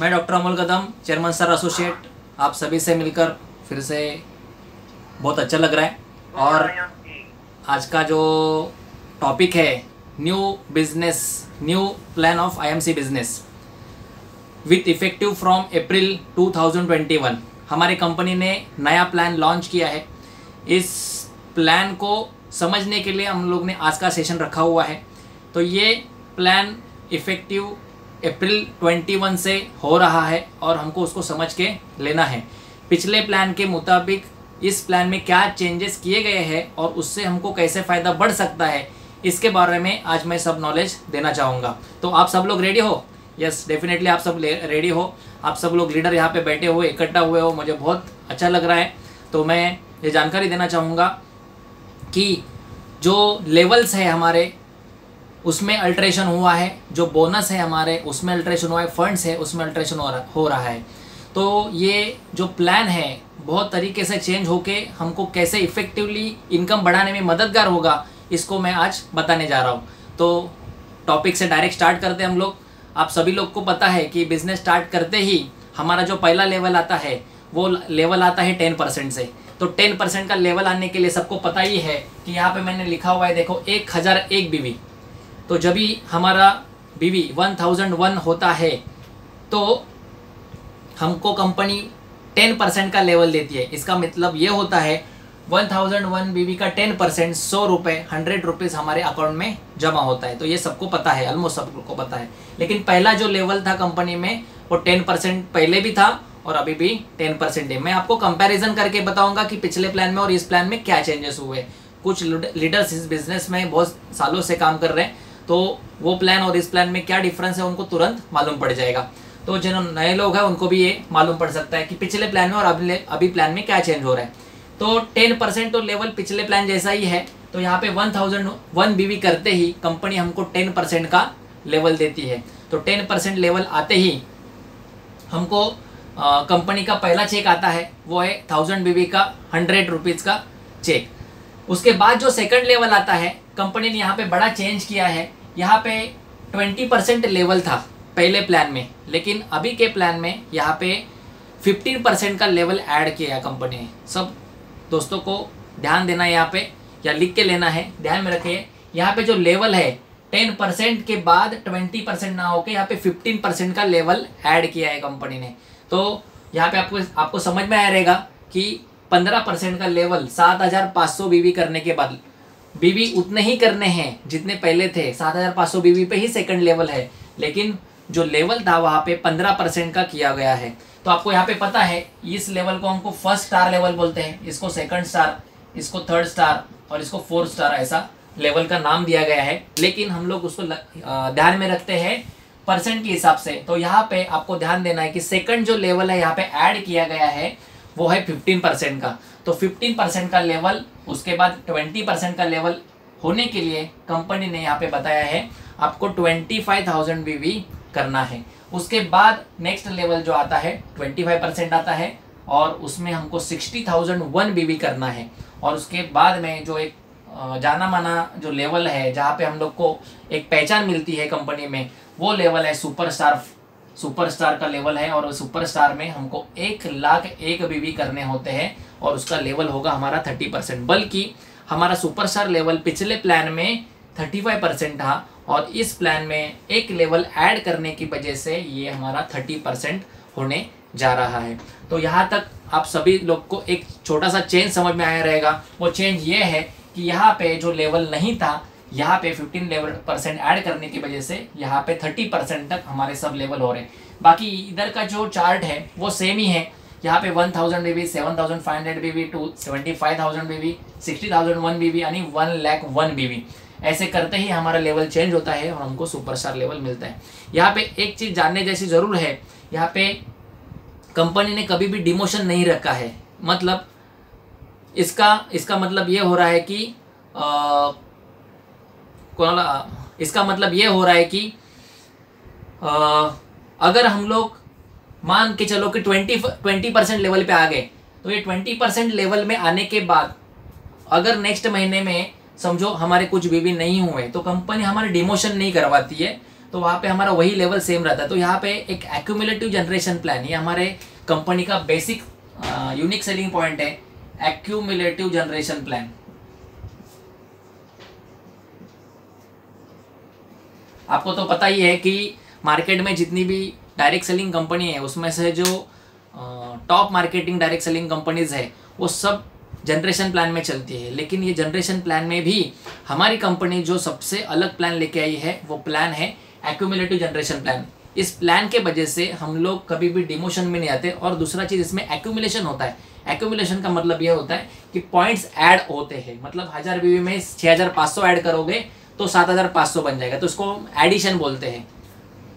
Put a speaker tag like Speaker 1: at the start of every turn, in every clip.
Speaker 1: मैं डॉक्टर अमोल कदम, chairman sir associate, आप सभी से मिलकर फिर से बहुत अच्छा लग रहा है। और आज का जो टॉपिक है new business, new plan of IMC business with effective from April 2021। हमारी कंपनी ने नया प्लान लॉन्च किया है। इस प्लान को समझने के लिए हम लोग ने आज का सेशन रखा हुआ है। तो ये प्लान इफेक्टिव अप्रैल 21 से हो रहा है और हमको उसको समझ के लेना है। पिछले प्लान के मुताबिक इस प्लान में क्या चेंजेस किए गए हैं और उससे हमको कैसे फ़ायदा बढ़ सकता है, इसके बारे में आज मैं सब नॉलेज देना चाहूँगा। तो आप सब लोग रेडी हो? यस, डेफिनेटली आप सब रेडी हो। आप सब लोग लीडर यहाँ पे बैठे हुए इकट्ठा हुए हो, मुझे बहुत अच्छा लग रहा है। तो मैं ये जानकारी देना चाहूँगा कि जो लेवल्स है हमारे उसमें अल्ट्रेशन हुआ है, जो बोनस है हमारे उसमें अल्ट्रेशन हुआ है, फंड्स है उसमें अल्ट्रेशन हो रहा है। तो ये जो प्लान है बहुत तरीके से चेंज होके हमको कैसे इफ़ेक्टिवली इनकम बढ़ाने में मददगार होगा, इसको मैं आज बताने जा रहा हूँ। तो टॉपिक से डायरेक्ट स्टार्ट करते हैं हम लोग। आप सभी लोग को पता है कि बिज़नेस स्टार्ट करते ही हमारा जो पहला लेवल आता है वो लेवल आता है 10% से। तो 10% का लेवल आने के लिए सबको पता ही है कि यहाँ पे मैंने लिखा हुआ है, देखो 1001 बीवी। तो जब भी हमारा बीवी 1001 होता है तो हमको कंपनी 10% का लेवल देती है। इसका मतलब ये होता है 1001 बीवी का 10% 100 रुपये 100 रुपीज़ हमारे अकाउंट में जमा होता है। तो ये सबको पता है, ऑलमोस्ट सबको पता है। लेकिन पहला जो लेवल था कंपनी में वो 10% पहले भी था और अभी भी 10% है। मैं आपको कंपैरिजन करके बताऊंगा कि पिछले प्लान में और इस प्लान में क्या चेंजेस हुए। कुछ लीडर्स इस बिजनेस में बहुत सालों से काम कर रहे हैं, तो वो प्लान और इस प्लान में क्या डिफरेंस है उनको तुरंत मालूम पड़ जाएगा। तो जो नए लोग हैं उनको भी ये मालूम पड़ सकता है कि पिछले प्लान में और अभी प्लान में क्या चेंज हो रहा है। तो 10% तो लेवल पिछले प्लान जैसा ही है। तो यहाँ पे 1001 बीवी करते ही कंपनी हमको 10% का लेवल देती है। तो 10% लेवल आते ही हमको कंपनी का पहला चेक आता है, वो है 1000 बीवी का 100 रुपीज़ का चेक। उसके बाद जो सेकंड लेवल आता है, कंपनी ने यहाँ पे बड़ा चेंज किया है। यहाँ पे 20% लेवल था पहले प्लान में, लेकिन अभी के प्लान में यहाँ पे 15% का लेवल ऐड किया है कंपनी ने। सब दोस्तों को ध्यान देना है यहाँ पे, या लिख के लेना है, ध्यान में रखिए। यहाँ पे जो लेवल है 10% के बाद 20% ना होके यहाँ पे 15% का लेवल ऐड किया है कंपनी ने। तो यहाँ पे आपको समझ में आया रहेगा कि 15% का लेवल 7500 बीवी करने के बाद बीवी उतने ही करने हैं जितने पहले थे। 7500 बीवी पे ही सेकंड लेवल है, लेकिन जो लेवल था वहाँ पे 15% का किया गया है। तो आपको यहाँ पे पता है इस लेवल को हमको फर्स्ट स्टार लेवल बोलते हैं, इसको सेकंड स्टार, इसको थर्ड स्टार और इसको फोर्थ स्टार, ऐसा लेवल का नाम दिया गया है। लेकिन हम लोग उसको ध्यान में रखते हैं परसेंट के हिसाब से। तो यहाँ पे आपको ध्यान देना है कि सेकंड जो लेवल है यहाँ पे ऐड किया गया है वो है 15% का। तो 15% का लेवल, उसके बाद 20% का लेवल होने के लिए कंपनी ने यहाँ पे बताया है आपको 25,000 बीवी करना है। उसके बाद नेक्स्ट लेवल जो आता है 25% आता है और उसमें हमको 60,001 बीवी करना है। और उसके बाद में जो एक जाना माना जो लेवल है जहाँ पे हम लोग को एक पहचान मिलती है कंपनी में, वो लेवल है सुपरस्टार का लेवल है। और सुपरस्टार में हमको 1,01,000 बीवी करने होते हैं और उसका लेवल होगा हमारा 30%। बल्कि हमारा सुपरस्टार लेवल पिछले प्लान में 35% था और इस प्लान में एक लेवल ऐड करने की वजह से ये हमारा 30% होने जा रहा है। तो यहाँ तक आप सभी लोग को एक छोटा सा चेंज समझ में आया रहेगा। वो चेंज ये है कि यहाँ पे जो लेवल नहीं था, यहाँ पे 15% ऐड करने की वजह से यहाँ पे 30% तक हमारे सब लेवल हो रहे हैं। बाकी इधर का जो चार्ट है वो सेम ही है। यहाँ पे 1000 बीवी, 7500 बीवी, 75,000 बीवी, 60,001 बीवी यानी 1,01,000 बीवी। ऐसे करते ही हमारा लेवल चेंज होता है और हमको सुपरस्टार लेवल मिलता है। यहाँ पे एक चीज़ जानने जैसी ज़रूर है, यहाँ पे कंपनी ने कभी भी डिमोशन नहीं रखा है। मतलब इसका मतलब ये हो रहा है कि इसका मतलब ये हो रहा है कि अगर हम लोग मान के चलो कि 20% लेवल पे आ गए, तो ये 20% लेवल में आने के बाद अगर नेक्स्ट महीने में समझो हमारे कुछ बीवी नहीं हुए तो कंपनी हमारे डिमोशन नहीं करवाती है, तो वहाँ पे हमारा वही लेवल सेम रहता है। तो यहाँ पे एक एक्यूमुलेटिव जनरेशन प्लान, ये हमारे कंपनी का बेसिक यूनिक सेलिंग पॉइंट है, एक्यूमुलेटिव जनरेशन प्लान। आपको तो पता ही है कि मार्केट में जितनी भी डायरेक्ट सेलिंग कंपनी है उसमें से जो top marketing direct selling companies है वो सब जनरेशन प्लान में चलती है। लेकिन ये जनरेशन प्लान में भी हमारी कंपनी जो सबसे अलग प्लान लेके आई है वो प्लान है एक्यूमुलेटिव जनरेशन प्लान। इस प्लान के वजह से हम लोग कभी भी डिमोशन में नहीं आते। और दूसरा चीज़, इसमें एक्यूमुलेशन होता है। एक्यूमुलेशन का मतलब यह होता है कि पॉइंट्स ऐड होते हैं, मतलब 1000 बीवी में 6500 ऐड करोगे तो 7500 बन जाएगा, तो इसको एडिशन बोलते हैं।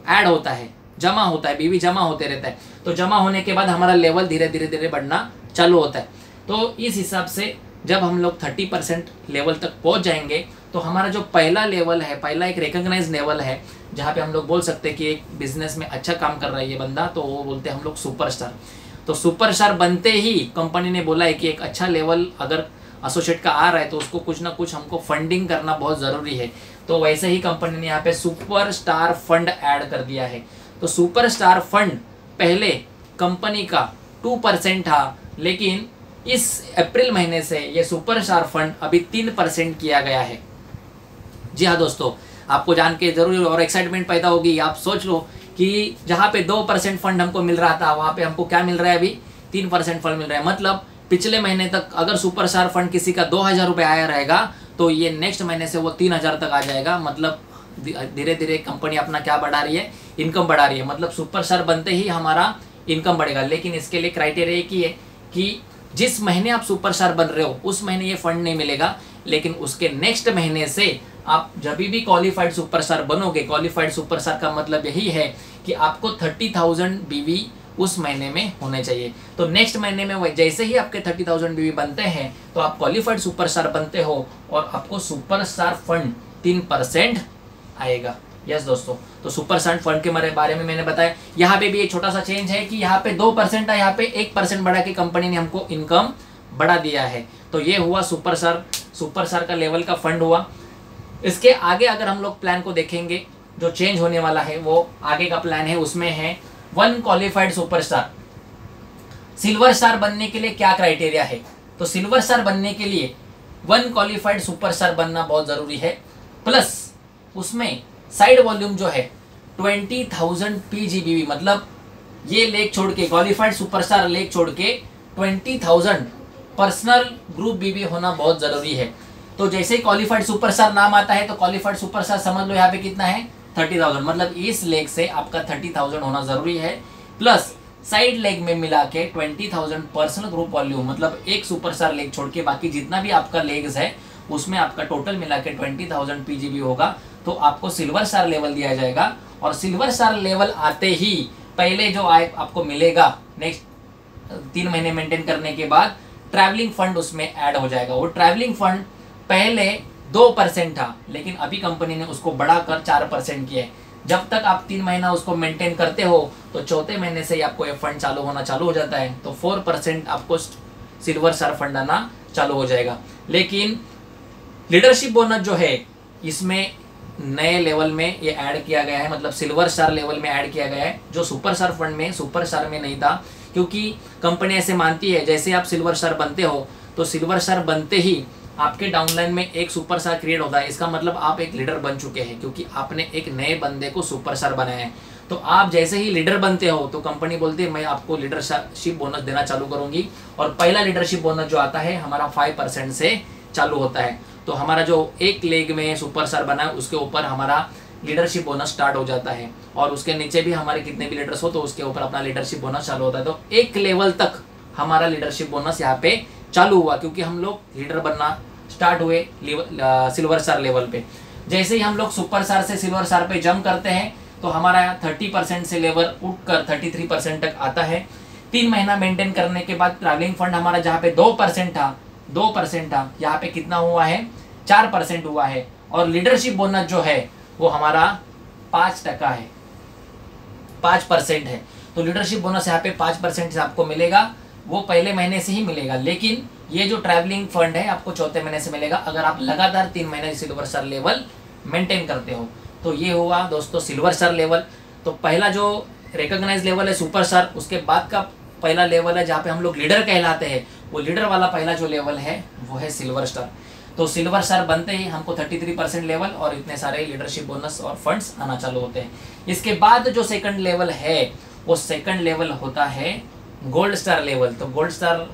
Speaker 1: ऐड होता है, जमा होता है, बीवी जमा होते रहता है। तो जमा होने के बाद हमारा लेवल धीरे धीरे धीरे बढ़ना चालू होता है। तो इस हिसाब से जब हम लोग 30% लेवल तक पहुंच जाएंगे तो हमारा जो पहला लेवल है, पहला एक रिकॉग्नाइज लेवल है जहाँ पे हम लोग बोल सकते हैं कि एक बिजनेस में अच्छा काम कर रहा है ये बंदा, तो वो बोलते हैं हम लोग सुपरस्टार। तो सुपरस्टार बनते ही कंपनी ने बोला है कि एक अच्छा लेवल अगर एसोसिएट का आ रहा है तो उसको कुछ ना कुछ हमको फंडिंग करना बहुत ज़रूरी है। तो वैसे ही कंपनी ने यहाँ पे सुपरस्टार फंड ऐड कर दिया है। तो सुपरस्टार फंड पहले कंपनी का 2% था, लेकिन इस अप्रैल महीने से ये सुपरस्टार फंड अभी 3% किया गया है। जी हाँ दोस्तों, आपको जान के जरूर और एक्साइटमेंट पैदा होगी। आप सोच लो कि जहाँ पे 2% फंड हमको मिल रहा था वहाँ पे हमको क्या मिल रहा है, अभी 3% फंड मिल रहा है। मतलब पिछले महीने तक अगर सुपरस्टार फंड किसी का 2000 रुपये आया रहेगा तो ये नेक्स्ट महीने से वो 3000 तक आ जाएगा। मतलब धीरे धीरे कंपनी अपना क्या बढ़ा रही है, इनकम बढ़ा रही है। मतलब सुपरस्टार बनते ही हमारा इनकम बढ़ेगा। लेकिन इसके लिए क्राइटेरिया एक ही है कि जिस महीने आप सुपरस्टार बन रहे हो उस महीने ये फंड नहीं मिलेगा, लेकिन उसके नेक्स्ट महीने से आप जब भी क्वालिफाइड सुपरस्टार बनोगे, क्वालिफाइड सुपरस्टार का मतलब यही है कि आपको 30,000 बीवी उस महीने में होने चाहिए। तो नेक्स्ट महीने में जैसे ही आपके 30,000 बीवी बनते हैं तो आप क्वालिफाइड सुपरस्टार बनते हो और आपको सुपरस्टार फंड 3% आएगा। यस दोस्तों, तो सुपरस्टार फंड के बारे में मैंने बताया। यहाँ पे भी एक छोटा सा चेंज है कि यहाँ पे 2% है, यहाँ पे 1% बढ़ा के कंपनी ने हमको इनकम बढ़ा दिया है। तो ये हुआ सुपरस्टार का लेवल का फंड हुआ। इसके आगे अगर हम लोग प्लान को देखेंगे, जो चेंज होने वाला है वो आगे का प्लान है, उसमें है 1 क्वालिफाइड सुपरस्टार। सिल्वर स्टार बनने के लिए क्या क्राइटेरिया है, तो सिल्वर स्टार बनने के लिए 1 क्वालिफाइड सुपरस्टार बनना बहुत जरूरी है। प्लस उसमें साइड वॉल्यूम जो है 20,000 PGBV, मतलब ये लेग छोड़ के, क्वालिफाइड सुपरस्टार लेग छोड़ के 20,000 पर्सनल ग्रुप बीवी होना बहुत जरूरी है। तो जैसे ही क्वालिफाइड सुपरस्टार नाम आता है तो क्वालिफाइड सुपरस्टार समझ लो यहाँ पे कितना है 30,000, मतलब इस लेग से आपका 30,000 होना जरूरी है। प्लस साइड लेग में मिला के 20,000 पर्सनल ग्रुप वॉल्यूम, मतलब एक सुपरस्टार लेग छोड़ के बाकी जितना भी आपका लेग्स है उसमें आपका टोटल मिला के 20,000 PGB होगा, तो आपको सिल्वर स्टार लेवल दिया जाएगा। और सिल्वर स्टार लेवल आते ही पहले जो आपको मिलेगा नेक्स्ट 3 महीने मेंटेन करने के बाद ट्रैवलिंग फंड उसमें ऐड हो जाएगा। वो ट्रैवलिंग फंड पहले 2% था, लेकिन अभी कंपनी ने उसको बढ़ाकर 4% किया है। जब तक आप 3 महीना उसको मेंटेन करते हो तो चौथे महीने से ही आपको ये फंड चालू होना चालू हो जाता है। तो 4% आपको सिल्वर स्टार फंड आना चालू हो जाएगा। लेकिन लीडरशिप बोनस जो है इसमें नए लेवल में ये ऐड किया गया है, मतलब सिल्वर स्टार लेवल में ऐड किया गया है, जो सुपर स्टार फंड में सुपर स्टार में नहीं था। क्योंकि कंपनी ऐसे मानती है जैसे आप सिल्वर स्टार बनते हो तो सिल्वर स्टार बनते ही आपके डाउनलाइन में एक सुपर स्टार क्रिएट होता है। इसका मतलब आप एक लीडर बन चुके हैं, क्योंकि आपने एक नए बंदे को सुपर स्टार बनाया है। तो आप जैसे ही लीडर बनते हो तो कंपनी बोलती है मैं आपको लीडरशिप बोनस देना चालू करूंगी। और पहला लीडरशिप बोनस जो आता है हमारा 5% से चालू होता है। तो हमारा जो एक लेग में सुपर स्टार बना है उसके ऊपर हमारा लीडरशिप बोनस स्टार्ट हो जाता है, और उसके नीचे भी हमारे कितने भी लीडर्स हो तो उसके ऊपर अपना लीडरशिप बोनस चालू होता है। तो एक लेवल तक हमारा लीडरशिप बोनस यहाँ पे चालू हुआ, क्योंकि हम लोग लीडर बनना स्टार्ट हुए सिल्वर स्टार लेवल पे। जैसे ही हम लोग सुपर स्टार से सिल्वर स्टार पे जंप करते हैं तो हमारा 30% से लेवल उठकर 33% तक आता है। 3 महीना मेंटेन करने के बाद ट्रैवलिंग फंड हमारा जहाँ पे 2% था यहाँ पे कितना हुआ है 4% हुआ है। और लीडरशिप बोनस जो है वो हमारा 5% है, 5% है। तो लीडरशिप बोनस यहाँ पे 5% से आपको मिलेगा, वो पहले महीने से ही मिलेगा। लेकिन ये जो ट्रैवलिंग फंड है आपको चौथे महीने से मिलेगा, अगर आप लगातार 3 महीने सिल्वर स्टार लेवल मेंटेन करते हो। तो ये हुआ दोस्तों सिल्वर स्टार लेवल। तो पहला जो रिकॉग्नाइज लेवल है सुपर स्टार, उसके बाद का पहला लेवल है जहाँ पे हम लोग लीडर कहलाते हैं, वो लीडर वाला पहला जो लेवल है वो है सिल्वर स्टार। तो सिल्वर स्टार बनते ही हमको 33% लेवल और इतने सारे लीडरशिप बोनस और फंड्स आना चालू होते हैं। इसके बाद जो सेकंड लेवल है वो सेकंड लेवल होता है गोल्ड स्टार लेवल। तो गोल्ड स्टार,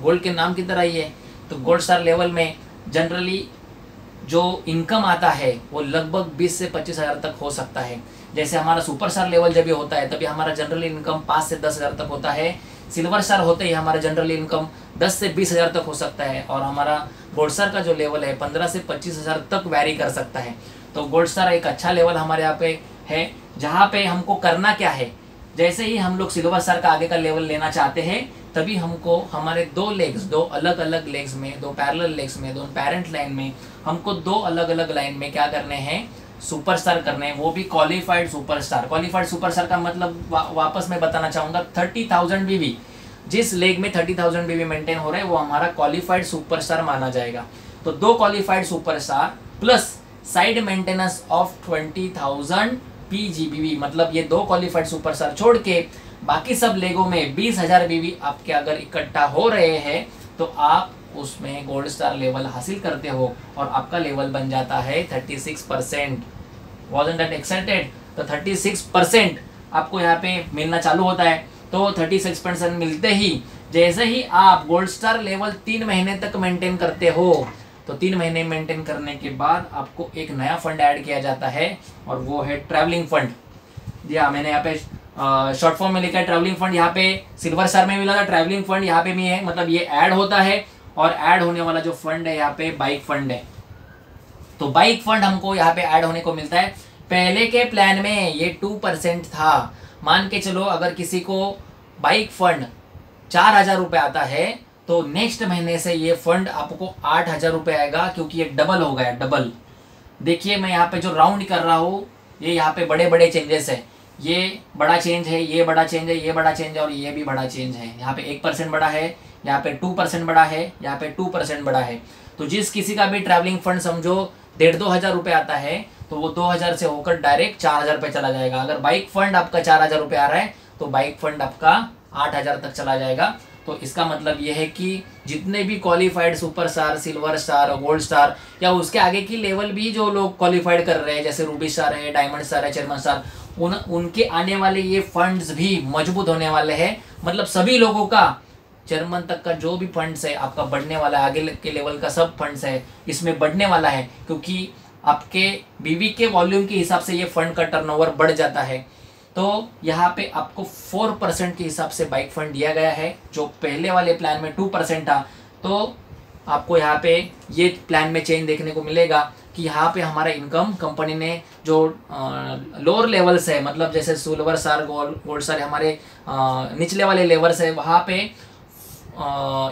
Speaker 1: गोल्ड के नाम की तरह ही है। तो गोल्ड स्टार लेवल में जनरली जो इनकम आता है वो लगभग 20 से 25 हज़ार तक हो सकता है। जैसे हमारा सुपर स्टार लेवल जब ये होता है तभी हमारा जनरली इनकम 5 से 10 हज़ार तक होता है। सिल्वर स्टार होते ही हमारा जनरली इनकम 10 से 20 हज़ार तक हो सकता है। और हमारा गोल्ड स्टार का जो लेवल है 15 से 25 हज़ार तक वैरी कर सकता है। तो गोल्ड स्टार एक अच्छा लेवल हमारे यहाँ पे है, जहाँ पे हमको करना क्या है, जैसे ही हम लोग सिल्वर स्टार का आगे का लेवल लेना चाहते हैं तभी हमको हमारे दो लेग्स, दो अलग अलग लेग्स में, दो पैरेलल लेग्स में, दो पैरेंट लाइन में, हमको दो अलग अलग लाइन में क्या करने हैं, सुपरस्टार करने हैं, वो भी क्वालिफाइड सुपरस्टार। क्वालिफाइड सुपरस्टार का मतलब वापस मैं बताना चाहूँगा 30,000 बीवी, जिस लेग में 30,000 बीवी मेंटेन हो रहा है वो हमारा क्वालिफाइड सुपरस्टार माना जाएगा। तो दो qualified superstar plus side maintenance of 20,000 PGBV, मतलब ये दो क्वालिफाइड सुपरस्टार छोड़ के बाकी सब लेगों में 20,000 बीवी आपके अगर इकट्ठा हो रहे हैं तो आप उसमें गोल्ड स्टार लेवल हासिल करते हो और आपका लेवल बन जाता है 36%। Wasn't that excited? तो 36% आपको यहाँ पे मिलना चालू होता है। तो 36% मिलते ही जैसे ही आप गोल्ड स्टार लेवल 3 महीने तक मेंटेन करते हो, तो 3 महीने मेंटेन करने के बाद आपको एक नया फंड ऐड किया जाता है और वो है ट्रैवलिंग फंड। जी हाँ, मैंने यहाँ पे शॉर्ट फॉर्म में लिखा है ट्रैवलिंग फंड। यहाँ पे सिल्वर स्टार में मिला था ट्रैवलिंग फंड, यहाँ पे भी है, मतलब ये ऐड होता है। और ऐड होने वाला जो फंड है यहाँ पे बाइक फंड है। तो बाइक फंड हमको यहाँ पे ऐड होने को मिलता है। पहले के प्लान में ये 2% था। मान के चलो अगर किसी को बाइक फंड 4,000 रुपये आता है तो नेक्स्ट महीने से ये फंड आपको 8,000 रुपये आएगा, क्योंकि ये डबल हो गया, डबल। देखिए मैं यहाँ पे जो राउंड कर रहा हूँ ये यहाँ पे बड़े बड़े चेंजेस है। ये बड़ा चेंज है, ये बड़ा चेंज है, ये बड़ा चेंज है और ये भी बड़ा चेंज है। यहाँ पे 1% बड़ा है, यहाँ पे 2% बड़ा है, यहाँ पे 2% बड़ा है। तो जिस किसी का भी ट्रैवलिंग फंड समझो 1,500 2,000 रुपये आता है तो वो 2,000 से होकर डायरेक्ट 4,000 पे चला जाएगा। अगर बाइक फंड आपका 4,000 रुपये आ रहा है तो बाइक फंड आपका 8,000 तक चला जाएगा। तो इसका मतलब ये है कि जितने भी qualified super star, silver star, gold star या उसके आगे की लेवल भी जो लोग क्वालिफाइड कर रहे हैं, जैसे रूबी स्टार है, डायमंड स्टार है, चेयरमैन स्टार, उनके आने वाले ये फंड्स भी मजबूत होने वाले हैं। मतलब सभी लोगों का चेयरमैन तक का जो भी फंड्स है आपका बढ़ने वाला है, आगे के लेवल का सब फंड्स है इसमें बढ़ने वाला है, क्योंकि आपके बीवी के वॉल्यूम के हिसाब से ये फंड का टर्नओवर बढ़ जाता है। तो यहाँ पे आपको 4% के हिसाब से बाइक फंड दिया गया है, जो पहले वाले प्लान में 2% था। तो आपको यहाँ पे ये प्लान में चेंज देखने को मिलेगा कि यहाँ पे हमारा इनकम कंपनी ने जो लोअर लेवल्स है, मतलब जैसे सिल्वर स्टार, गोल्ड स्टार, हमारे निचले वाले लेवल्स है, वहाँ पे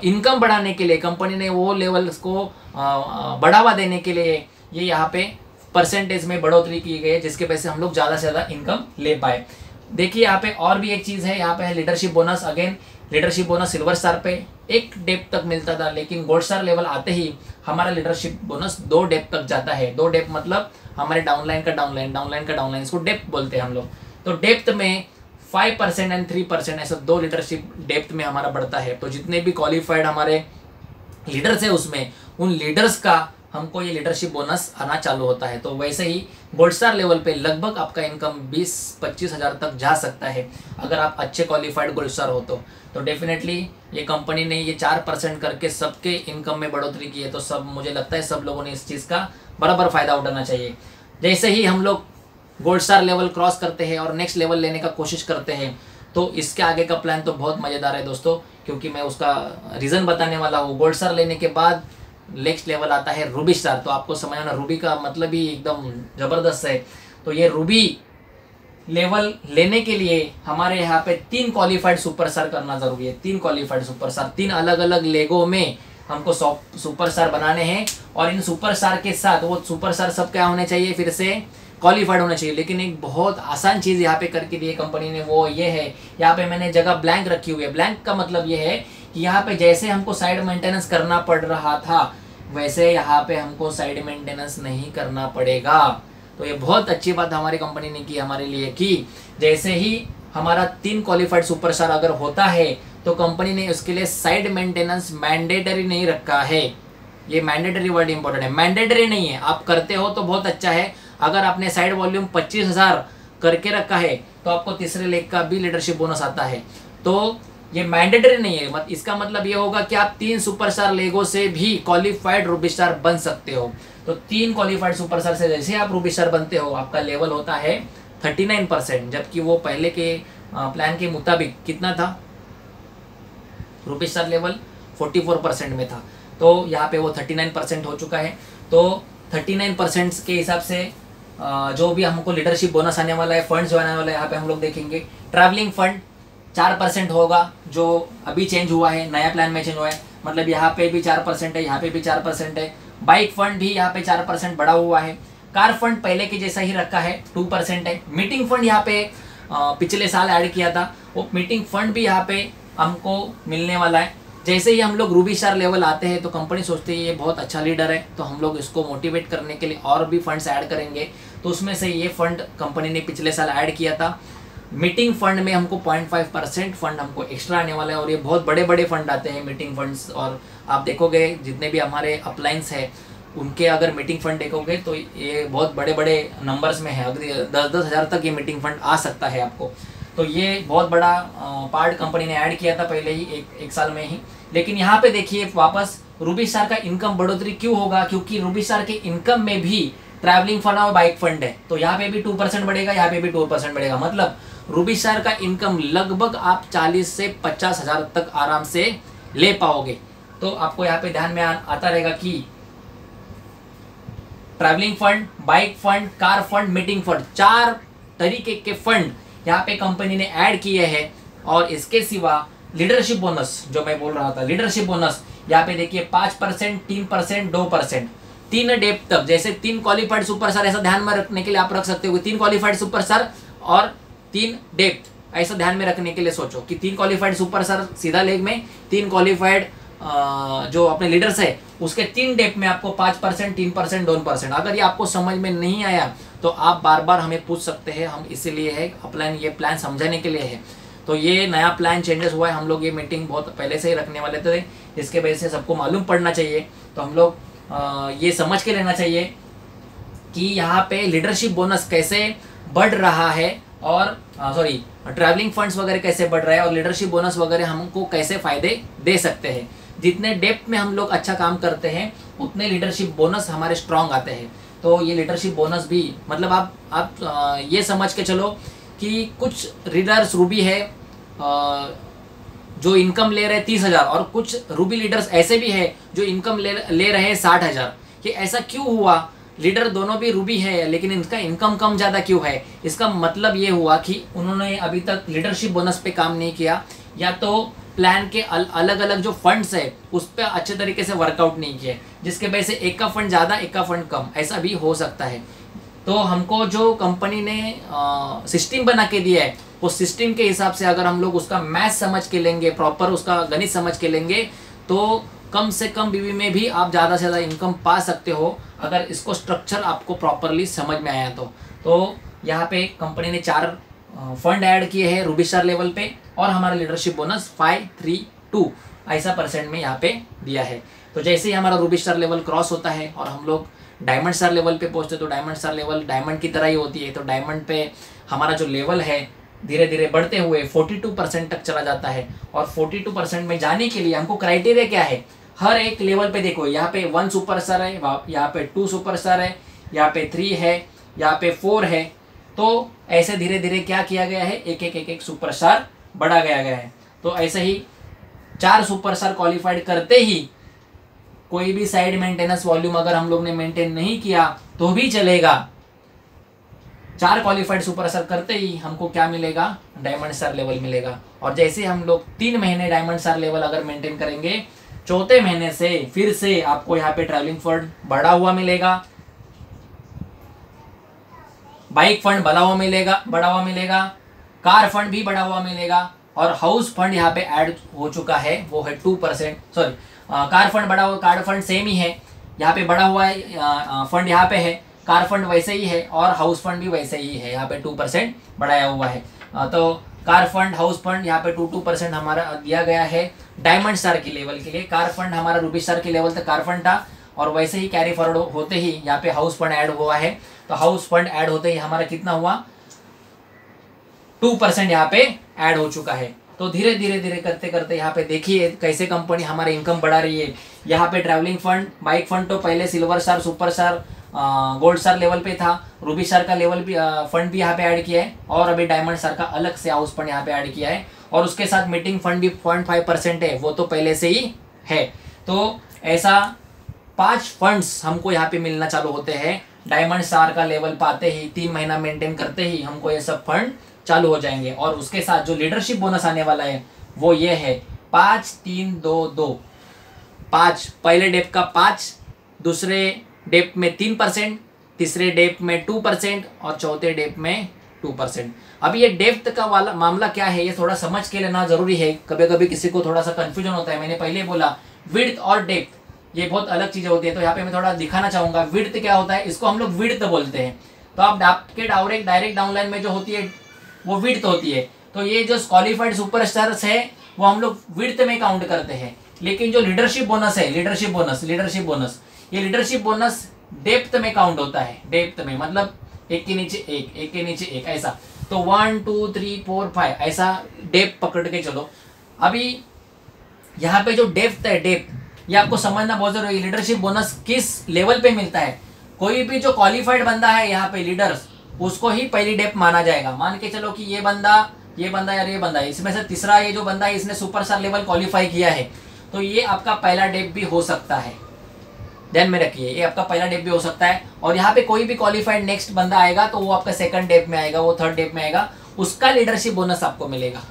Speaker 1: इनकम बढ़ाने के लिए कंपनी ने वो लेवल्स को बढ़ावा देने के लिए ये यहाँ पे परसेंटेज में बढ़ोतरी की गई है, जिसके वजह से हम लोग ज़्यादा से ज़्यादा इनकम ले पाए। देखिए यहाँ पे और भी एक चीज़ है, यहाँ पे है leadership bonus. Again leadership bonus silver star पे 1 डेप तक मिलता था, लेकिन गोल्ड स्टार लेवल आते ही हमारा लीडरशिप बोनस 2 डेप तक जाता है। 2 डेप मतलब हमारे डाउनलाइन का डाउनलाइन, डाउनलाइन का डाउनलाइन, इसको डेप्थ बोलते हैं हम लोग। तो डेप्थ में 5% एंड 3% ऐसा 2 लीडरशिप डेप्थ में हमारा बढ़ता है। तो जितने भी क्वालिफाइड हमारे लीडर्स है उसमें, उन लीडर्स का हमको ये लीडरशिप बोनस आना चालू होता है। तो वैसे ही गोल्ड स्टार लेवल पे लगभग आपका इनकम 20-25 हज़ार तक जा सकता है अगर आप अच्छे क्वालिफाइड गोल्ड स्टार हो तो डेफिनेटली ये कंपनी ने ये 4% करके सबके इनकम में बढ़ोतरी की है। तो सब, मुझे लगता है सब लोगों ने इस चीज़ का बराबर फ़ायदा उठाना चाहिए। जैसे ही हम लोग गोल्ड स्टार लेवल क्रॉस करते हैं और नेक्स्ट लेवल लेने का कोशिश करते हैं तो इसके आगे का प्लान तो बहुत मज़ेदार है दोस्तों, क्योंकि मैं उसका रीज़न बताने वाला हूँ। गोल्ड स्टार लेने के बाद नेक्स्ट लेवल आता है रूबी स्टार। तो आपको समझ आना, रूबी का मतलब ही एकदम ज़बरदस्त है। तो ये रूबी लेवल लेने के लिए हमारे यहाँ पे 3 क्वालिफाइड सुपरस्टार करना ज़रूरी है। 3 क्वालिफाइड सुपरस्टार, 3 अलग अलग लेगों में हमको सुपरस्टार बनाने हैं। और इन सुपरस्टार के साथ वो सुपरस्टार सब क्या होने चाहिए, फिर से क्वालिफाइड होना चाहिए। लेकिन एक बहुत आसान चीज़ यहाँ पे करके दी है कंपनी ने, वो ये है, यहाँ पे मैंने जगह ब्लैंक रखी हुई है। ब्लैंक का मतलब ये है कि यहाँ पे जैसे हमको साइड मेंटेनेंस करना पड़ रहा था वैसे यहाँ पे हमको साइड मेंटेनेंस नहीं करना पड़ेगा। तो ये बहुत अच्छी बात हमारी कंपनी ने की हमारे लिए कि जैसे ही हमारा 3 क्वालिफाइड सुपरस्टार अगर होता है तो कंपनी ने उसके लिए साइड मेंटेनेंस मैंडेटरी नहीं रखा है। ये मैंडेटरी वर्ड इंपॉर्टेंट है, मैंडेटरी नहीं है, आप करते हो तो बहुत अच्छा है। अगर आपने साइड वॉल्यूम 25,000 करके रखा है तो आपको तीसरे लेग का भी लीडरशिप बोनस आता है। तो ये मैंडेटरी नहीं है, इसका मतलब ये होगा कि आप 3 सुपरस्टार लेगों से भी क्वालिफाइड रूबी स्टार बन सकते हो। तो 3 क्वालिफाइड सुपरस्टार से जैसे आप रूबी स्टार बनते हो आपका लेवल होता है 39%, जबकि वो पहले के प्लान के मुताबिक कितना था, रूबी स्टार लेवल 44% में था। तो यहाँ पे वो 39% हो चुका है। तो 39% के हिसाब से जो भी हमको लीडरशिप बोनस आने वाला है, फंड्स जो आने वाला है, यहाँ पे हम लोग देखेंगे ट्रैवलिंग फंड 4% होगा, जो अभी चेंज हुआ है, नया प्लान में चेंज हुआ है, मतलब यहाँ पे भी 4% है, यहाँ पे भी 4% है। बाइक फंड भी यहाँ पे 4% बढ़ा हुआ है। कार फंड पहले के जैसा ही रखा है, 2% है। मीटिंग फंड यहाँ पे पिछले साल ऐड किया था, वो मीटिंग फंड भी यहाँ पे हमको मिलने वाला है। जैसे ही हम लोग रूबी स्टार लेवल आते हैं तो कंपनी सोचती है ये बहुत अच्छा लीडर है, तो हम लोग इसको मोटिवेट करने के लिए और भी फंड्स ऐड करेंगे। तो उसमें से ये फंड कंपनी ने पिछले साल ऐड किया था। मीटिंग फंड में हमको 0.5% फंड हमको एक्स्ट्रा आने वाला है, और ये बहुत बड़े बड़े फंड आते हैं मीटिंग फंड्स। और आप देखोगे जितने भी हमारे अपलाइंस है उनके अगर मीटिंग फंड देखोगे तो ये बहुत बड़े बड़े नंबर्स में है, अगर 10-10 हज़ार तक ये मीटिंग फंड आ सकता है आपको। तो ये बहुत बड़ा पार्ट कंपनी ने ऐड किया था पहले ही एक साल में ही। लेकिन यहाँ पे देखिए वापस रूबी स्टार का इनकम बढ़ोतरी क्यों होगा, क्योंकि रूबी स्टार के इनकम में भी ट्रैवलिंग फंड और बाइक फंड है, तो यहाँ पे भी 2% बढ़ेगा, यहाँ पे भी 2% बढ़ेगा। मतलब रूबी स्टार का इनकम लगभग आप 40 से 50 हज़ार तक आराम से ले पाओगे। तो आपको यहाँ पे ध्यान में आता रहेगा कि travelling fund, bike fund, car fund, meeting fund, 4 तरीके के फंड यहाँ पे कंपनी ने ऐड किए हैं। और इसके सिवा लीडरशिप बोनस जो मैं बोल रहा था, लीडरशिप बोनस यहाँ पे देखिए 5%, 3%, 2%, 3 डेप्थ तक। जैसे 3 क्वालिफाइड सुपरस्टार, ऐसा ध्यान में रखने के लिए आप रख सकते हो 3 क्वालिफाइड सुपरस्टार और 3 डेप्थ, ऐसा ध्यान में रखने के लिए सोचो कि 3 क्वालिफाइड सुपरस्टार सीधा लेग में, 3 क्वालिफाइड जो अपने लीडर्स है उसके 3 डेप्थ में आपको 5%, 3%, 2%। अगर ये आपको समझ में नहीं आया तो आप बार बार हमें पूछ सकते हैं, हम इसीलिए है अपलाइन, ये प्लान समझाने के लिए है। तो ये नया प्लान चेंजेस हुआ है, हम लोग ये मीटिंग बहुत पहले से ही रखने वाले थे, जिसके वजह से सबको मालूम पड़ना चाहिए। तो हम लोग ये समझ के लेना चाहिए कि यहाँ पे लीडरशिप बोनस कैसे बढ़ रहा है, और ट्रैवलिंग फंड्स वगैरह कैसे बढ़ रहा है, और लीडरशिप बोनस वगैरह हमको कैसे फ़ायदे दे सकते हैं। जितने डेप्थ में हम लोग अच्छा काम करते हैं उतने लीडरशिप बोनस हमारे स्ट्रॉन्ग आते हैं। तो ये लीडरशिप बोनस भी मतलब आप ये समझ के चलो कि कुछ लीडर्स रूबी है जो इनकम ले रहे हैं 30,000, और कुछ रूबी लीडर्स ऐसे भी है जो इनकम ले रहे हैं 60,000। कि ऐसा क्यों हुआ, लीडर दोनों भी रूबी है लेकिन इनका इनकम कम ज़्यादा क्यों है? इसका मतलब ये हुआ कि उन्होंने अभी तक लीडरशिप बोनस पे काम नहीं किया, या तो प्लान के अलग अलग जो फंड्स है उस पर अच्छे तरीके से वर्कआउट नहीं किए, जिसके वजह से एक का फंड ज़्यादा एक का फंड कम, ऐसा भी हो सकता है। तो हमको जो कंपनी ने सिस्टम बना के दिया है वो सिस्टम के हिसाब से अगर हम लोग उसका मैथ समझ के लेंगे, प्रॉपर उसका गणित समझ के लेंगे, तो कम से कम बीवी में भी आप ज़्यादा से ज़्यादा इनकम पा सकते हो, अगर इसको स्ट्रक्चर आपको प्रॉपरली समझ में आया तो यहाँ पे कंपनी ने 4 फंड ऐड किए हैं रूबी स्टार लेवल पे, और हमारा लीडरशिप बोनस 532 ऐसा % में यहाँ पे दिया है। तो जैसे ही हमारा रूबी स्टार लेवल क्रॉस होता है और हम लोग डायमंड स्टार लेवल पे पहुँचते, तो डायमंड स्टार लेवल डायमंड की तरह ही होती है। तो डायमंड पे हमारा जो लेवल है धीरे धीरे बढ़ते हुए 42% तक चला जाता है, और 42% में जाने के लिए हमको क्राइटेरिया क्या है, हर एक लेवल पे देखो, यहाँ पे 1 सुपरस्टार है, यहाँ पे 2 सुपरस्टार है, यहाँ पे 3 है, यहाँ पे 4 है। तो ऐसे धीरे धीरे क्या किया गया है, एक सुपरस्टार बढ़ा गया है। तो ऐसे ही 4 सुपरस्टार क्वालिफाइड करते ही कोई भी साइड मेंटेनेंस वॉल्यूम अगर हम लोग ने मेंटेन नहीं किया तो भी चलेगा। 4 क्वालिफाइड सुपरस्टार करते ही हमको क्या मिलेगा, डायमंड स्टार लेवल मिलेगा। और जैसे हम लोग 3 महीने डायमंड स्टार लेवल अगर मेंटेन करेंगे, 4थे महीने से फिर से आपको यहाँ पे ट्रैवलिंग फंड बढ़ा हुआ मिलेगा, बाइक फंड बढ़ा हुआ मिलेगा, कार फंड भी बढ़ा हुआ मिलेगा, और हाउस फंड यहाँ पे ऐड हो चुका है, वो है 2%। कार फंड बढ़ा हुआ, कार फंड सेम ही है, यहाँ पे बढ़ा हुआ है फंड यहाँ पे है, कार फंड वैसे ही है और हाउस फंड भी वैसे ही है, यहाँ पे 2% बढ़ाया हुआ है। तो कार फंड, हाउस फंड यहाँ पे 2% हमारा दिया गया है डायमंड स्टार की लेवल के लिए। कार फंड हमारा रूबी स्टार की लेवल तक कार फंड था, और वैसे ही कैरी फॉरवर्ड होते ही यहाँ पे हाउस फंड ऐड हुआ है। तो हाउस फंड ऐड होते ही हमारा कितना हुआ, 2% यहाँ पे ऐड हो चुका है। तो धीरे धीरे धीरे करते करते यहाँ पे देखिए कैसे कंपनी हमारा इनकम बढ़ा रही है। यहाँ पे ट्रैवलिंग फंड, बाइक फंड तो पहले silver star, super star, gold star level पे था, रूबी स्टार का लेवल भी फंड भी यहाँ पे ऐड किया है, और अभी डायमंड स्टार का अलग से हाउस फंड यहाँ पे ऐड किया है, और उसके साथ मीटिंग फंड भी 0.5% है, वो तो पहले से ही है। तो ऐसा 5 फंड्स हमको यहाँ पे मिलना चालू होते हैं। डायमंड स्टार का लेवल पाते ही 3 महीना मेंटेन करते ही हमको ये सब फंड चालू हो जाएंगे। और उसके साथ जो लीडरशिप बोनस आने वाला है वो ये है 5-3-2-2। 5 पहले डेप का 5, दूसरे डेप में 3%, तीसरे डेप में 2% और चौथे डेप में 2%। अब ये डेप्थ का वाला मामला क्या है, ये थोड़ा समझ के लेना जरूरी है। कभी कभी किसी को थोड़ा सा कंफ्यूजन होता है। मैंने पहले बोला विड्थ और डेप्थ ये बहुत अलग चीजें होती है, तो यहाँ पे मैं थोड़ा दिखाना चाहूंगा। विड्थ क्या होता है, इसको हम लोग विड्थ बोलते हैं। तो आप आपके डायरेक्ट डाउनलाइन में जो होती है वो विड्थ होती है। तो ये जो क्वालिफाइड सुपरस्टार्स है वो हम लोग विड्थ में काउंट करते हैं। लेकिन जो लीडरशिप बोनस है, लीडरशिप बोनस ये लीडरशिप बोनस डेप्थ में काउंट होता है। डेप्थ में मतलब एक के नीचे एक, एक के नीचे एक, ऐसा। तो 1 2 3 4 5 ऐसा डेप्थ पकड़ के चलो। अभी यहाँ पे जो डेप्थ है, डेप्थ ये आपको समझना बहुत जरूरी है। लीडरशिप बोनस किस लेवल पे मिलता है, कोई भी जो क्वालिफाइड बंदा है यहाँ पे लीडर्स, उसको ही पहली डेप माना जाएगा। मान के चलो कि ये बंदा यार ये बंदा है, इसमें से तीसरा ये जो बंदा है इसने सुपरस्टार लेवल क्वालिफाई किया है, तो ये आपका पहला डेप भी हो सकता है। ध्यान में रखिए, ये आपका पहला डेप भी हो सकता है। और यहाँ पे कोई भी क्वालिफाइड नेक्स्ट बंदा आएगा तो वो आपका सेकंड डेप में आएगा, वो थर्ड डेप में आएगा, उसका लीडरशिप बोनस आपको मिलेगा।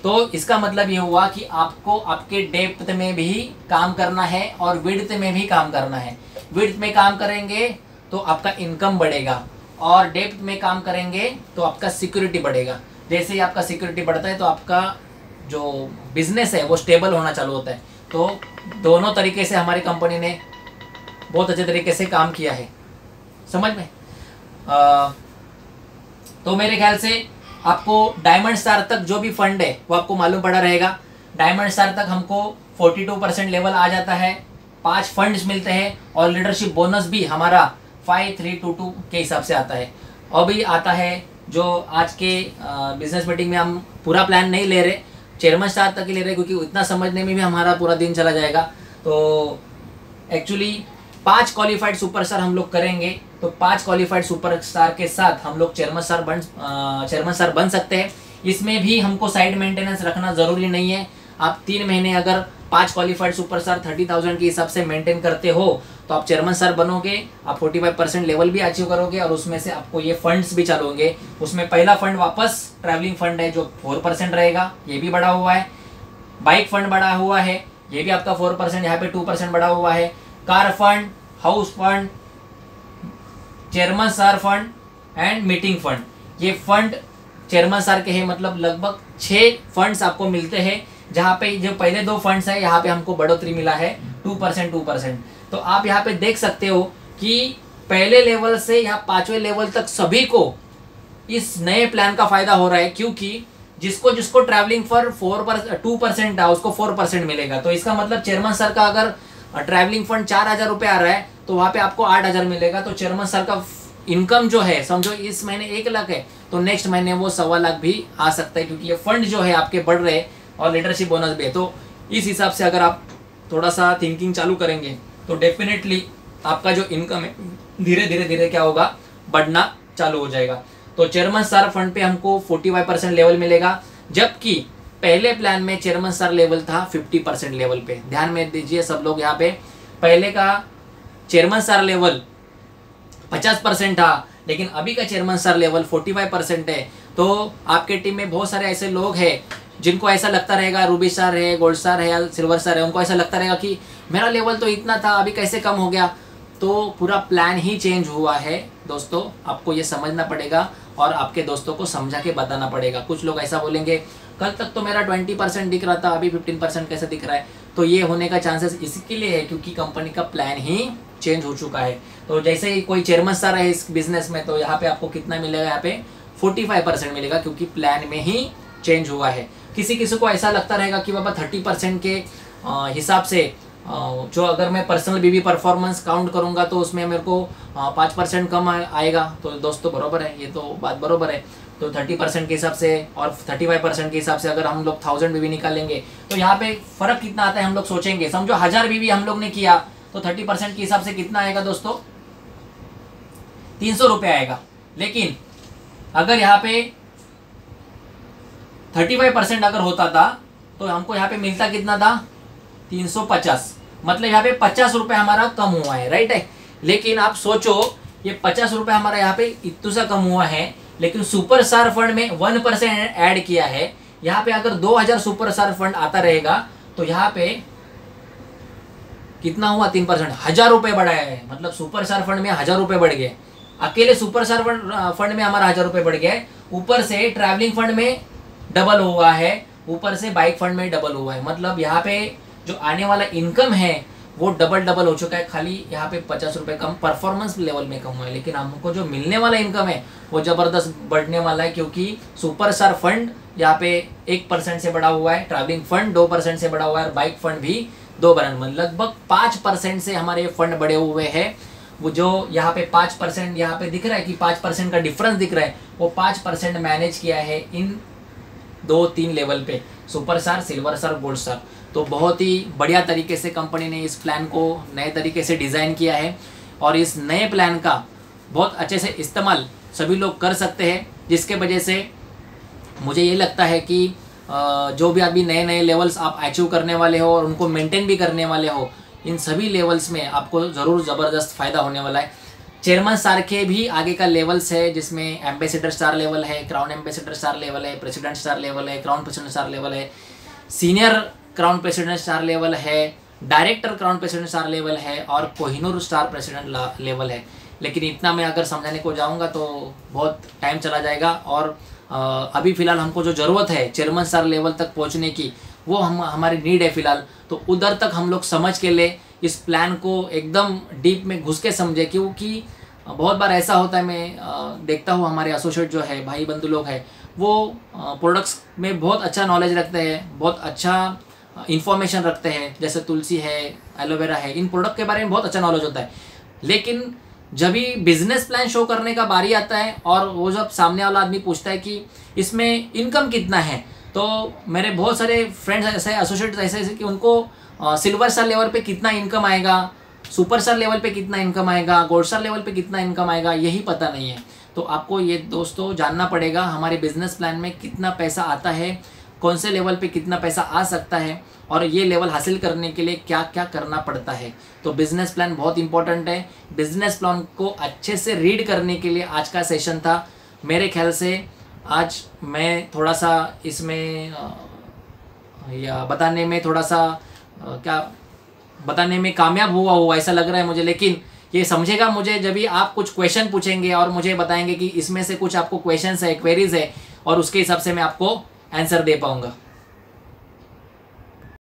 Speaker 1: तो इसका मतलब ये हुआ कि आपको आपके डेप्थ में भी काम करना है और विड्थ में भी काम करना है। विड्थ में काम करेंगे तो आपका इनकम बढ़ेगा, और डेप्थ में काम करेंगे तो आपका सिक्योरिटी बढ़ेगा। जैसे ही आपका सिक्योरिटी बढ़ता है तो आपका जो बिजनेस है वो स्टेबल होना चालू होता है। तो दोनों तरीके से हमारी कंपनी ने बहुत अच्छे तरीके से काम किया है, समझ में। तो मेरे ख्याल से आपको डायमंड स्टार तक जो भी फंड है वो आपको मालूम पड़ा रहेगा। डायमंड स्टार तक हमको 42% लेवल आ जाता है, 5 फंड्स मिलते हैं, और लीडरशिप बोनस भी हमारा 5322 के हिसाब से आता है। अभी आता है जो आज के बिजनेस मीटिंग में हम पूरा प्लान नहीं ले रहे, चेयरमैन स्टार तक ही ले रहे, क्योंकि इतना समझने में भी हमारा पूरा दिन चला जाएगा। तो एक्चुअली 5 क्वालिफाइड सुपरस्टार हम लोग करेंगे, तो 5 क्वालिफाइड सुपरस्टार के साथ हम लोग चेयरमैन स्टार बन सकते हैं। इसमें भी हमको साइड मेंटेनेंस रखना ज़रूरी नहीं है। आप 3 महीने अगर 5 क्वालिफाइड सुपरस्टार 30,000 के हिसाब से मेंटेन करते हो तो आप चेयरमैन स्टार बनोगे, आप 45% लेवल भी अचीव करोगे, और उसमें से आपको ये फंड्स भी चालू होंगे। उसमें पहला फंड वापस ट्रैवलिंग फंड है जो 4% रहेगा, ये भी बढ़ा हुआ है। बाइक फंड बढ़ा हुआ है, ये भी आपका 4%, यहाँ पे 2% बढ़ा हुआ है। Car fund, house fund, chairman star fund and meeting fund, ये फंड चेयरमैन स्टार के हैं। मतलब लगभग 6 फंड्स आपको मिलते हैं, जहाँ पे जो पहले 2 फंड्स है यहाँ पे हमको बढ़ोतरी मिला है 2%। तो आप यहाँ पे देख सकते हो कि पहले लेवल से यहाँ 5वें लेवल तक सभी को इस नए प्लान का फायदा हो रहा है, क्योंकि जिसको ट्रैवलिंग पर 2% था उसको 4% मिलेगा। तो इसका मतलब चेयरमैन सर का अगर ट्रैवलिंग फंड 4,000 रुपये आ रहा है तो वहाँ पे आपको 8,000 मिलेगा। तो चेयरमैन सर का इनकम जो है, समझो इस महीने 1 लाख है तो नेक्स्ट महीने वो 1.25 लाख भी आ सकता है, क्योंकि ये फंड जो है आपके बढ़ रहे हैं और लीडरशिप बोनस भी है। तो इस हिसाब से अगर आप थोड़ा सा थिंकिंग चालू करेंगे तो डेफिनेटली आपका जो इनकम है धीरे धीरे क्या होगा, बढ़ना चालू हो जाएगा। तो चेयरमैन स्टार फंड पे हमको 45% लेवल मिलेगा, जबकि पहले प्लान में चेयरमैन स्टार लेवल था 50% लेवल पे। ध्यान में दीजिए सब लोग, यहाँ पे पहले का चेयरमैन स्टार लेवल 50% था, लेकिन अभी का चेयरमैन स्टार लेवल 45% है। तो आपके टीम में बहुत सारे ऐसे लोग हैं जिनको ऐसा लगता रहेगा, रूबी स्टार है, गोल्ड स्टार है या सिल्वर स्टार है, उनको ऐसा लगता रहेगा कि मेरा लेवल तो इतना था अभी कैसे कम हो गया। तो पूरा प्लान ही चेंज हुआ है दोस्तों, आपको ये समझना पड़ेगा और आपके दोस्तों को समझा के बताना पड़ेगा। कुछ लोग ऐसा बोलेंगे कल तक तो मेरा 20% दिख रहा था, अभी 15% कैसे दिख रहा है। तो ये होने का चांसेस इसके लिए है क्योंकि कंपनी का प्लान ही चेंज हो चुका है। तो जैसे ही कोई चेयरमैन सर है इस बिजनेस में, तो यहाँ पे आपको कितना मिलेगा, यहाँ पे 45% मिलेगा, क्योंकि प्लान में ही चेंज हुआ है। किसी किसी को ऐसा लगता रहेगा कि बाबा 30% के हिसाब से जो अगर मैं पर्सनल बीवी परफॉर्मेंस काउंट करूंगा तो उसमें मेरे को 5% कम आएगा। तो दोस्तों बरोबर है, ये तो बात बरोबर है। तो 30% के हिसाब से और 35% के हिसाब से अगर हम लोग 1000 बीवी निकालेंगे तो यहाँ पे फर्क कितना आता है हम लोग सोचेंगे। समझो 1000 बीवी हम लोग ने किया तो 30% के हिसाब से कितना आएगा दोस्तों, 300 रुपये आएगा। लेकिन अगर यहाँ पे 35% अगर होता था तो हमको यहाँ पे मिलता कितना था, 350। मतलब यहाँ पे 50 रुपये हमारा कम हुआ है, राइट है। लेकिन आप सोचो ये 50 रुपये हमारा यहाँ पे इतना सा कम हुआ है, लेकिन सुपर स्टार फंड में 1% ऐड किया है। यहाँ पे अगर 2000 सुपर स्टार फंड आता रहेगा तो यहाँ पे कितना हुआ, 3%, 1000 रुपये बढ़ाया है। मतलब सुपर स्टार फंड में 1000 रुपये बढ़ गए, अकेले सुपर स्टार फंड में हमारा 1000 रुपये बढ़ गया है। ऊपर से ट्रैवलिंग फंड में डबल हुआ है, ऊपर से बाइक फंड में डबल हुआ है। मतलब यहाँ पे जो आने वाला इनकम है वो डबल हो चुका है। खाली यहाँ पे 50 रुपये कम परफॉर्मेंस लेवल में कम हुआ है, लेकिन हमको जो मिलने वाला इनकम है वो ज़बरदस्त बढ़ने वाला है, क्योंकि सुपर स्टार फंड यहाँ पे 1% से बढ़ा हुआ है, ट्रैवलिंग फंड 2% से बढ़ा हुआ है और बाइक फंड भी 2%, लगभग 5% से हमारे फंड बढ़े हुए हैं। वो जो यहाँ पे 5% यहाँ पे दिख रहा है कि 5% का डिफरेंस दिख रहा है, वो 5% मैनेज किया है इन 2-3 लेवल पे, super star, silver star, gold star. तो बहुत ही बढ़िया तरीके से कंपनी ने इस प्लान को नए तरीके से डिज़ाइन किया है और इस नए प्लान का बहुत अच्छे से इस्तेमाल सभी लोग कर सकते हैं, जिसके वजह से मुझे ये लगता है कि जो भी अभी नए नए लेवल्स आप अचीव करने वाले हो और उनको मेंटेन भी करने वाले हो, इन सभी लेवल्स में आपको ज़रूर ज़बरदस्त फ़ायदा होने वाला है। चेयरमैन स्टार के भी आगे का लेवल्स है, जिसमें एम्बेसडर स्टार लेवल है, क्राउन एम्बेसडर स्टार लेवल है, प्रेसिडेंट स्टार लेवल है, क्राउन प्रेसिडेंट स्टार लेवल है, senior crown president star level है, director crown president star level है और कोहिनूर स्टार प्रेसिडेंट लेवल है। लेकिन इतना मैं अगर समझाने को जाऊंगा तो बहुत टाइम चला जाएगा और अभी फ़िलहाल हमको जो ज़रूरत है चेयरमैन स्टार लेवल तक पहुंचने की, वो हमारी नीड है फ़िलहाल। तो उधर तक हम लोग समझ के ले, इस प्लान को एकदम डीप में घुस के समझे, क्योंकि बहुत बार ऐसा होता है, मैं देखता हूँ हमारे एसोसिएट जो है, भाई बंधु लोग हैं, वो प्रोडक्ट्स में बहुत अच्छा नॉलेज रखते हैं, बहुत अच्छा इन्फॉर्मेशन रखते हैं, जैसे तुलसी है, एलोवेरा है, इन प्रोडक्ट के बारे में बहुत अच्छा नॉलेज होता है। लेकिन जब भी बिजनेस प्लान शो करने का बारी आता है और वो जब सामने वाला आदमी पूछता है कि इसमें इनकम कितना है, तो मेरे बहुत सारे फ्रेंड्स ऐसे, एसोसिएट्स ऐसे कि उनको सिल्वर स्टार लेवल पे कितना इनकम आएगा, सुपर स्टार लेवल पे कितना इनकम आएगा, गोल्ड स्टार लेवल पे कितना इनकम आएगा, यही पता नहीं है। तो आपको ये दोस्तों जानना पड़ेगा हमारे बिजनेस प्लान में कितना पैसा आता है, कौन से लेवल पे कितना पैसा आ सकता है और ये लेवल हासिल करने के लिए क्या क्या करना पड़ता है। तो बिज़नेस प्लान बहुत इंपॉर्टेंट है। बिज़नेस प्लान को अच्छे से रीड करने के लिए आज का सेशन था। मेरे ख्याल से आज मैं थोड़ा सा इसमें या बताने में थोड़ा सा क्या बताने में कामयाब हुआ ऐसा लग रहा है मुझे। लेकिन ये समझेगा मुझे जब भी आप कुछ क्वेश्चन पूछेंगे और मुझे बताएंगे कि इसमें से कुछ आपको क्वेश्चन है, क्वेरीज है, और उसके हिसाब से मैं आपको आंसर दे पाऊँगा।